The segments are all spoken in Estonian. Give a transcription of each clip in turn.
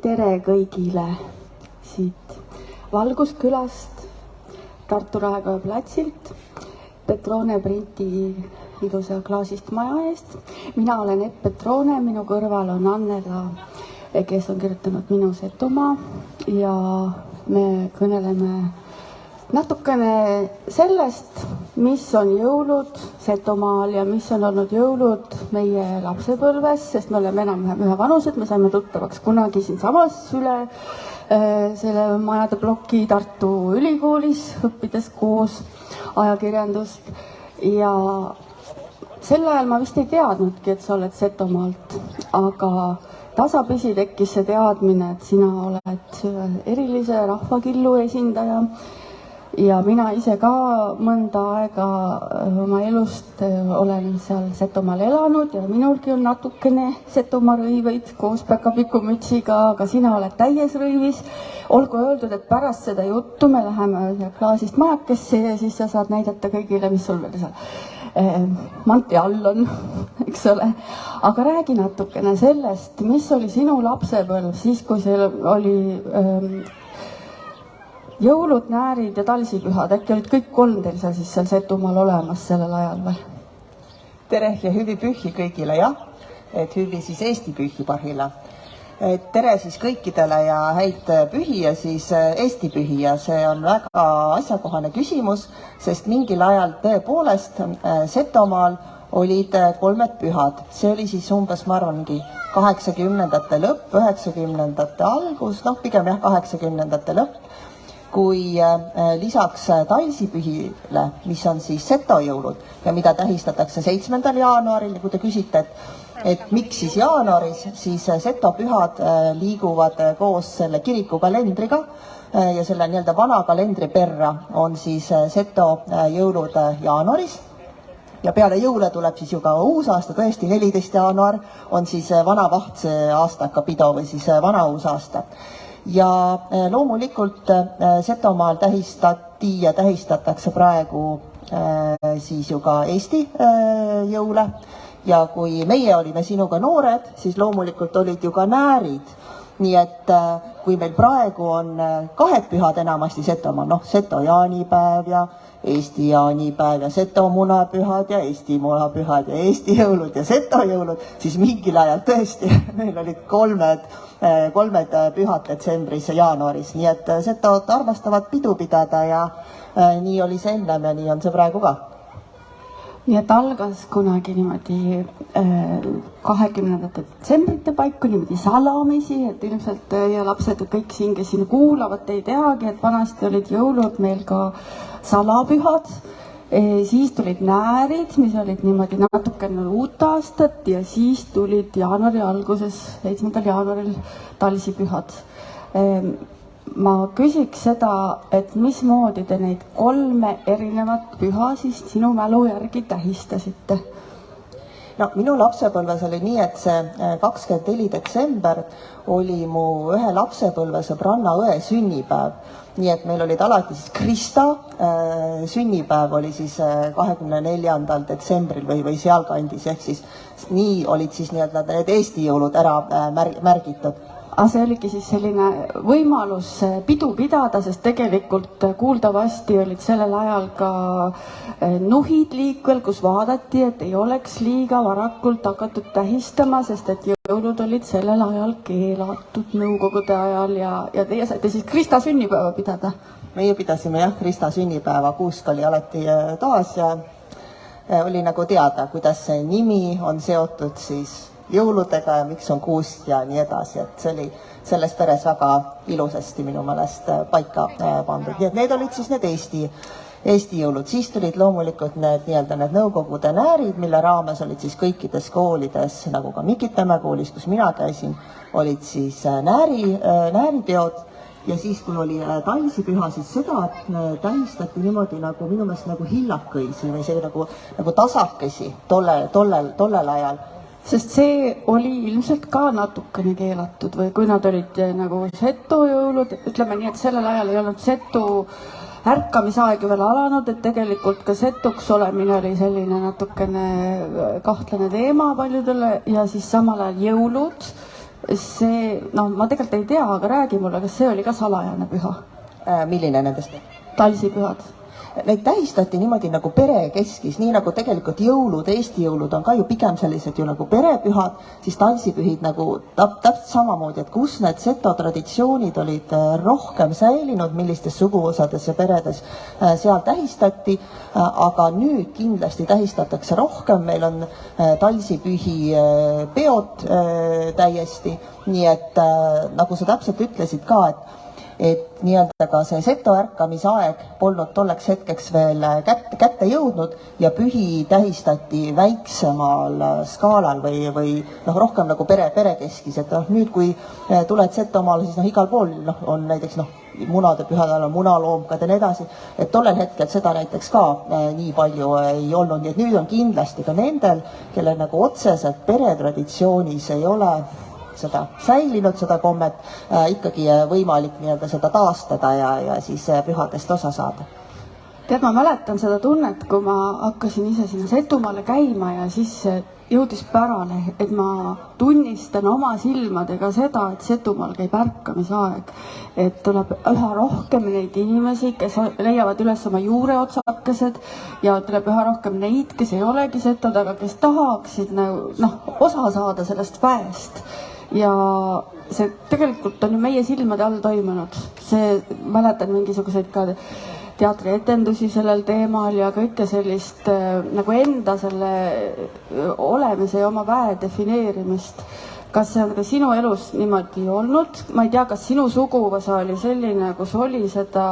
Tere kõigile siit Valguskülast, Tartu Raekoja platsilt, Petrone printi ilusa klaasist maja eest. Mina olen Epp Petrone, minu kõrval on Annela, kes on kirjutanud Minu Setomaa ja me kõneleme natukene sellest, mis on jõulud Setomaal ja mis on olnud jõulud meie lapsepõlves, sest me oleme enam-vähem ühevanused, me saime tuttavaks kunagi siinsamas üle selle majade ploki Tartu Ülikoolis, õppides koos ajakirjandust ja sel ajal ma vist ei teadnudki, et sa oled Setomaalt, aga tasapisi tekkis see teadmine, et sina oled erilise rahvakillu esindaja ja mina ise ka mõnda aega oma elust olen seal Setomaal elanud ja minulgi on natukene Setomaa rõiveid koos päkapikumütsiga, aga sina oled täies rõivis. Olgu öeldud, et pärast seda juttu me läheme klaasist majakesse ja siis sa saad näidata kõigile, mis sul veel seal manti all on, eks ole. Aga räägi natukene sellest, mis oli sinu lapsepõlv siis, kui see oli jõulud, näärid ja talsipühad. Äkki olid kõik kolm teil siis seal Setomaal olemas sellel ajal või? Tere ja hüvi pühi kõigile, jah. Et hüvi siis Eesti pühi parhilla. Tere siis kõikidele ja häid pühi ja siis Eesti pühi ja see on väga asjakohane küsimus, sest mingil ajal tõepoolest Setomaal olid kolmed pühad. See oli siis umbes, ma arvan, 80-ndate lõpp, 90-ndate algus, pigem jah, 80-ndate lõpp, kui lisaks talsipühile, mis on siis setojõulud ja mida tähistatakse 7. jaanuaril, kui te küsite, et miks siis jaanuaris, siis setopühad liiguvad koos selle kirikukalendriga ja selle nii-öelda vana kalendri perra on siis setojõulud jaanuaris. Ja peale jõule tuleb siis ju ka uus aasta, tõesti 14. jaanuar on siis vana vahtse aastakapido või siis vana uus aasta. Ja loomulikult Setomaal tähistati ja tähistatakse praegu siis ju ka Eesti jõule ja kui meie olime sinuga noored, siis loomulikult olid ju ka näärid. Nii et kui meil praegu on kahed pühad enamasti Setomaal, Seto jaanipäev ja Eesti jaanipäev ja Seto munapühad ja Eesti munapühad ja Eesti jõulud ja Seto jõulud, siis mingil ajal tõesti meil olid kolmed pühad detsembris ja jaanuaris, nii et Setod armastavad pidu pidada ja nii oli see ennem ja nii on see praegu ka. Nii et algas kunagi niimoodi 20. detsembrite paiku niimoodi salamisi, et ilmselt ja lapsed kõik siin, kes siin kuulavad, ei teagi, et vanasti olid jõulud meil ka salapühad, siis tulid näärid, mis olid niimoodi natukene uut aastat ja siis tulid jaanuari alguses, 7. jaanuaril talsipühad. Ma küsiks seda, et mismoodi te neid kolme erinevat püha siis sinu mälu järgi tähistasite? Minu lapsepõlves oli nii, et see 24. detsember oli mu ühe lapsepõlvesõbranna õe sünnipäev. Nii et meil olid alati siis Krista sünnipäev oli siis 24. detsembril või sealkandis, ehk siis nii olid siis need Eesti jõulud ära märgitud. Aga see oligi siis selline võimalus pidu pidada, sest tegelikult kuuldavasti olid sellel ajal ka nuhid liikvel, kus vaadati, et ei oleks liiga varakult hakatud tähistama, sest et jõulud olid sellel ajal keelatud nõukogude ajal ja teie saite siis Krista sünnipäeva pidada. Meie pidasime jah Krista sünnipäeva, kuusk oli alati toas ja oli nagu teada, kuidas see nimi on seotud siis jõuludega ja miks on kuusk ja nii edasi, et see oli selles peres väga ilusasti minu meelest paika pandud. Nii et need olid siis need Eesti jõulud. Siis tulid loomulikult need nõukogude näärid, mille raames olid siis kõikides koolides, nagu ka Mikitamäe koolis, kus mina käisin, olid siis nääripeod ja siis, kui oli talsipüha, siis seda tähistati niimoodi nagu minu meelest nagu hillakõisi või see nagu tasakesi tollel ajal. Sest see oli ilmselt ka natukene keelatud või kui nad olid nagu setojõulud, ütleme nii, et sellel ajal ei olnud setu ärkamisaeg veel alanud, et tegelikult ka setuks olemine oli selline natukene kahtlane teema paljudele ja siis samal ajal jõulud see, no ma tegelikult ei tea, aga räägi mulle, kas see oli ka salajane püha? Milline nendest? Talsipühad. Neid tähistati niimoodi nagu perekeskis, nii nagu tegelikult jõulud, Eesti jõulud on ka ju pigem sellised ju nagu perepühad, siis talsipühid nagu täpselt samamoodi, et kus need seto traditsioonid olid rohkem säilinud, millistes suguosades ja peredes seal tähistati, aga nüüd kindlasti tähistatakse rohkem, meil on talsipühi peod täiesti, nii et nagu sa täpselt ütlesid ka, et nii-öelda ka see seto ärkamisaeg polnud tolleks hetkeks veel kätte jõudnud ja pühi tähistati väiksemal skaalal või noh, rohkem nagu perekeskis, et noh, nüüd kui tuled Setomaale, siis noh, igal pool on näiteks munade pühadel on munaloomkad ja nii edasi, et tollel hetkel seda näiteks ka nii palju ei olnud, nii et nüüd on kindlasti ka nendel, kellel nagu otseselt peretraditsioonis ei ole seda säilinud, seda kommet, ikkagi võimalik nii-öelda seda taastada ja siis pühadest osa saada. Tead, ma mäletan seda tunnet, kui ma hakkasin ise sinna Setumaale käima ja siis jõudis pärale, et ma tunnistan oma silmadega seda, et Setumaal käib ärkamisaeg. Et tuleb üha rohkem neid inimesi, kes leiavad üles oma juureotsakesed ja tuleb üha rohkem neid, kes ei olegi setod, aga kes tahaksid osa saada sellest väest. Ja see tegelikult on ju meie silmade all toimunud. See, mäletan mingisuguseid ka teatrietendusi sellel teemal ja kõike sellist nagu enda selle olemise ja oma väe defineerimist. Kas see on ka sinu elus niimoodi olnud? Ma ei tea, kas sinu suguvõsa oli selline, kus oli seda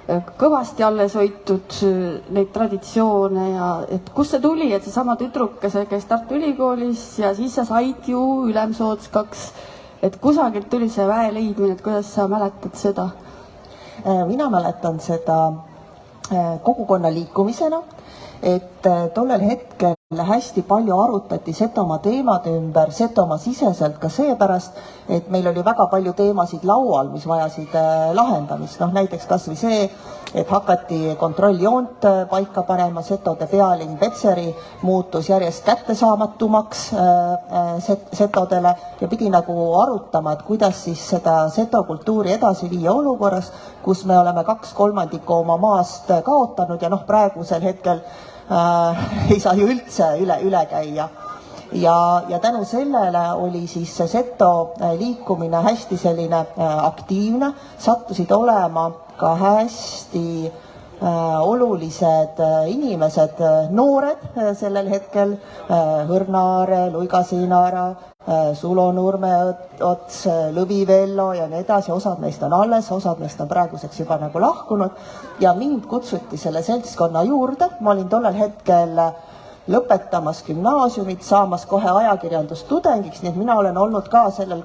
kõvasti alles hoitud neid traditsioone ja et kust see tuli, et seesama tüdrukese käis Tartu Ülikoolis ja siis sa said ju ülemsootskaks, et kusagilt tuli see väe leidmine, et kuidas sa mäletad seda? Mina mäletan seda kogukonna liikumisena, et tollel hetkel hästi palju arutati Setomaa teemade ümber, Setomaa siseselt ka seepärast, et meil oli väga palju teemasid laual, mis vajasid lahendamist. Näiteks kas või see, et hakati kontrolljoont paika panema, setode pealinn Petseri muutus järjest kättesaamatumaks setodele ja pidi nagu arutama, et kuidas siis seda setokultuuri edasi viia olukorras, kus me oleme 2/3 oma maast kaotanud ja praegusel hetkel ei saa ju üldse üle käia. Ja tänu sellele oli siis see seto liikumine hästi selline aktiivne, sattusid olema ka hästi olulised inimesed, noored sellel hetkel, Hõrnaare, Luiga-Siinaara, Sulo Nurmeots, Lõvivello ja nii edasi, osad neist on alles, osad neist on praeguseks juba nagu lahkunud ja mind kutsuti selle seltskonna juurde, ma olin tollel hetkel lõpetamas gümnaasiumit, saamas kohe ajakirjandustudengiks, nii et mina olen olnud ka sellel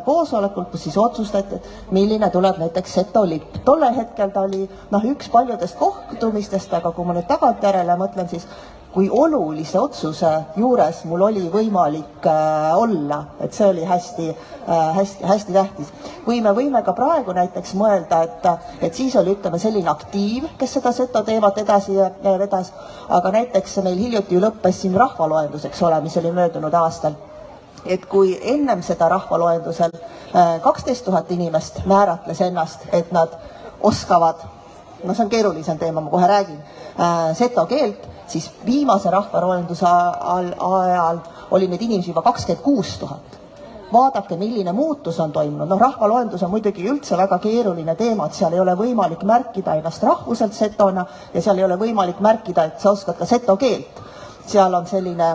koosolekul, kus siis otsustati, milline tuleb näiteks seto lipp. Tollel hetkel ta oli üks paljudest kohtumistest, aga kui ma nüüd tagantjärele mõtlen, siis kui olulise otsuse juures mul oli võimalik olla, et see oli hästi tähtis. Kui me võime ka praegu näiteks mõelda, et siis oli selline aktiiv, kes seda seto teemat edasi vedas, aga näiteks meil hiljuti ju lõppes siin rahvaloendus, eks ole, mis oli möödunud aastal. Et kui ennem seda rahvaloendusel 12 000 inimest määratles ennast, et nad oskavad, see on keerulisem teema, ma kohe räägin, seto keelt, siis viimase rahvaloenduse ajal oli neid inimesi juba 26 000. Vaadake, milline muutus on toimunud. Rahvaloendus on muidugi üldse väga keeruline teema, et seal ei ole võimalik märkida ennast rahvuselt setona ja seal ei ole võimalik märkida, et sa oskad ka seto keelt. Seal on selline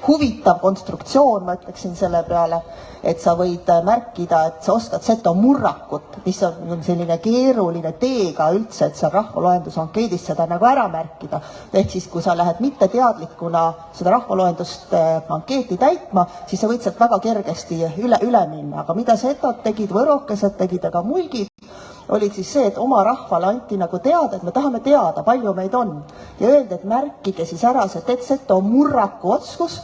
huvitav konstruktsioon, ma ütleksin selle peale, et sa võid märkida, et sa oskad seto murrakut, mis on selline keeruline teega üldse, et seal rahvaloenduse ankeedis seda nagu ära märkida. Ehk siis, kui sa lähed mitte teadlikuna seda rahvaloendust ankeeti täitma, siis sa võid sealt väga kergesti üle minna. Aga mida setod tegid, võrokesed tegid, aga mulgid, olid siis see, et oma rahvale anti nagu teada, et me tahame teada, palju meid on. Ja öeldi, et märkige siis ära see seto murraku oskus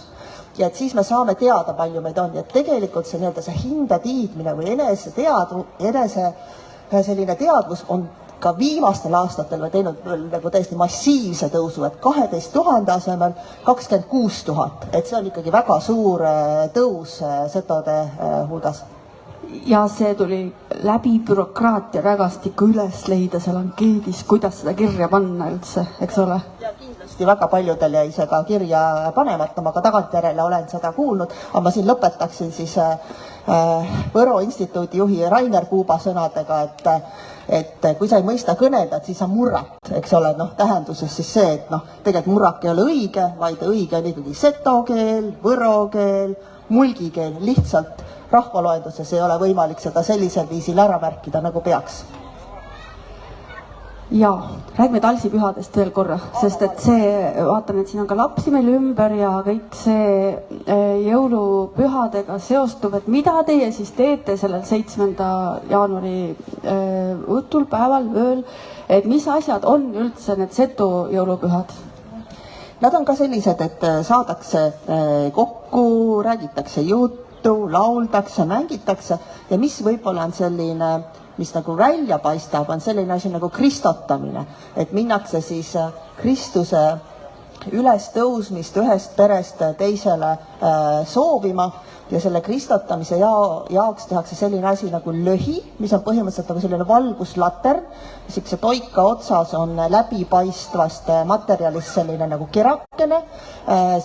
ja et siis me saame teada, palju meid on. Ja tegelikult see hinde tiidmine või enese selline teadvus on ka viimastel aastatel me teinud nagu täiesti massiivse tõusu, et 12 000 asemel 26 000, et see on ikkagi väga suur tõus setode hulgas. Ja see tuli läbi bürokraatia rägastiku üles leida seal ankeedis, kuidas seda kirja panna üldse, eks ole? Ja kindlasti väga paljudel jäi see ka kirja panemata, ma ka tagantjärele olen seda kuulnud, aga ma siin lõpetaksin siis Võro instituudi juhi Rainer Kuuba sõnadega, et kui sa ei mõista kõnelda, siis sa murrak, eks ole, tähenduses siis see, et tegelikult murrak ei ole õige, vaid õige on ikkagi seto keel, võro keel, mulgi keel, lihtsalt rahvaloenduses ei ole võimalik seda sellisel viisil ära märkida, nagu peaks. Ja räägime talsipühadest veel korra, sest et see, vaatan, et siin on ka lapsi meil ümber ja kõik see jõulupühadega seostub, et mida teie siis teete sellel 7. jaanuari õhtul, päeval, ööl, et mis asjad on üldse need setu jõulupühad? Nad on ka sellised, et saadakse kokku, räägitakse juttu, lauldakse, mängitakse ja mis võib-olla on selline, mis nagu välja paistab, on selline asi nagu kristotamine, et minnakse siis Kristuse ülestõusmist ühest perest teisele soovima ja selle kristotamise jaoks tehakse selline asi nagu lõhi, mis on põhimõtteliselt nagu selline valguslatern, siukse toika otsas on läbipaistvast materjalist selline nagu kerakene,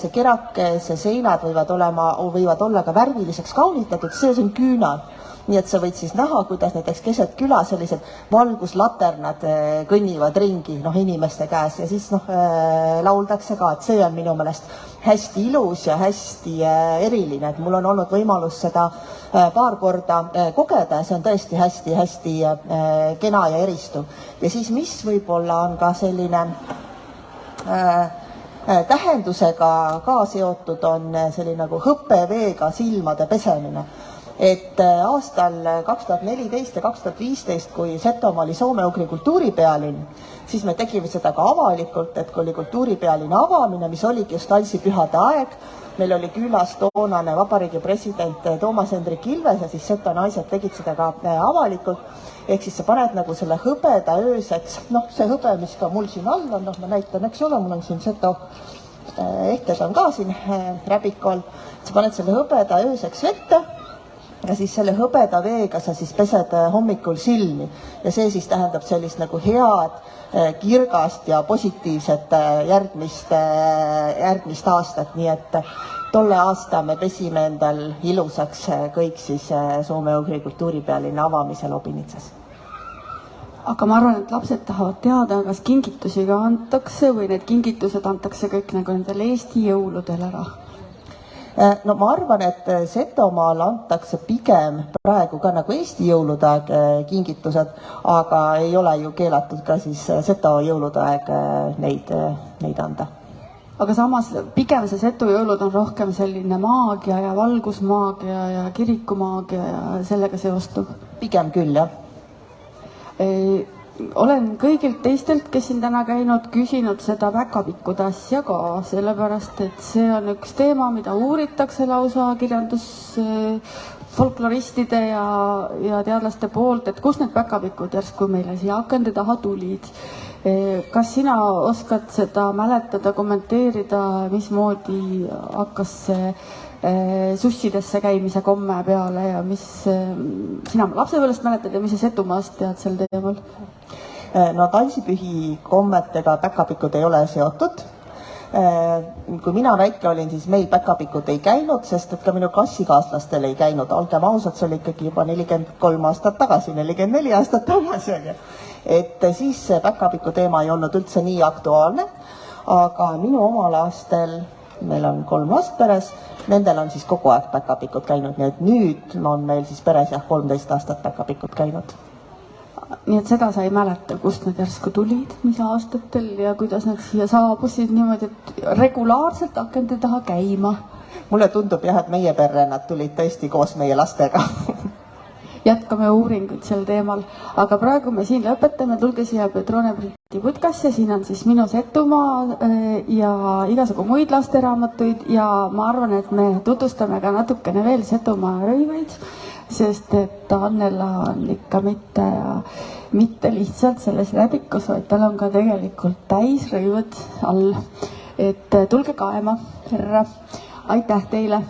see kerakese seinad võivad olla ka värviliseks kaunitatud, see on küünal. Nii et sa võid siis näha, kuidas näiteks keset küla sellised valguslaternad kõnnivad ringi inimeste käes ja siis lauldakse ka, et see on minu meelest hästi ilus ja hästi eriline, et mul on olnud võimalus seda paar korda kogeda ja see on tõesti hästi-hästi kena ja eristuv. Ja siis mis võib-olla on ka selline tähendusega ka seotud, on selline nagu hõppeveega silmade pesemine. Et aastal 2014 ja 2015, kui Setomaa oli soome-ugri kultuuripealinn, siis me tegime seda ka avalikult, et kui oli kultuuripealinna avamine, mis oligi just talsipühade aeg, meil oli külas toonane vabariigi president Toomas Hendrik Ilves ja siis Seto naised tegid seda ka avalikult, ehk siis sa paned nagu selle hõbeda ööseks, see hõbe, mis ka mul siin all on, ma näitan, eks ole, mul on siin Seto ehted on ka siin räbikul, sa paned selle hõbeda ööseks vette, ja siis selle hõbeda veega sa siis pesed hommikul silmi ja see siis tähendab sellist nagu head, kirgast ja positiivset järgmist aastat, nii et tolle aasta me pesime endal ilusaks kõik siis soome-ugri kultuuripealinna avamisel Obinitsas. Aga ma arvan, et lapsed tahavad teada, kas kingitusi ka antakse või need kingitused antakse kõik nagu nendel Eesti jõuludel ära? No ma arvan, et Setomaal antakse pigem praegu ka nagu Eesti jõulude aeg kingitused, aga ei ole ju keelatud ka siis Seto jõulude aeg neid anda. Aga samas pigem see Setu jõulud on rohkem selline maagia ja valgusmaagia ja kirikumaagia ja sellega seostub? Pigem küll, jah. Olen kõigilt teistelt, kes siin täna käinud, küsinud seda päkapikkude asja ka, sellepärast, et see on üks teema, mida uuritakse lausa kirjandusfolkloristide ja teadlaste poolt, et kus need päkapikud järsku meile siia akende taha tulid. Kas sina oskad seda mäletada, kommenteerida, mismoodi hakkas see sussidesse käimise komme peale ja mis sina lapsepõlvest mäletad ja mis sa Setumaast tead sel teemal? No talsipühi kommetega päkapikud ei ole seotud. Kui mina väike olin, siis meil päkapikud ei käinud, sest et ka minu klassikaaslastel ei käinud. Olgem ausad, see oli ikkagi juba 43 aastat tagasi, 44 aastat tagasi. Et siis päkapiku teema ei olnud üldse nii aktuaalne, aga minu omal aastal, meil on 3 last peres, nendel on siis kogu aeg päkapikud käinud, nii et nüüd on meil siis peres 13 aastat päkapikud käinud. Nii et seda sa ei mäleta, kust nad järsku tulid, mis aastatel ja kuidas nad siia saabusid niimoodi, et regulaarselt akende taha käima? Mulle tundub jah, et meie perre nad tulid tõesti koos meie lastega. Jätkame uuringuid sel teemal, aga praegu me siin lõpetame, tulge siia Petrone Printi Putkasse, siin on siis minu Setumaa ja igasugu muid lasteraamatuid ja ma arvan, et me tutvustame ka natukene veel Setumaa rõivaid. sest et Annela on ikka mitte lihtsalt selles räbikus, vaid tal on ka tegelikult täisrõivad all. Et tulge kaema, härra. Aitäh teile!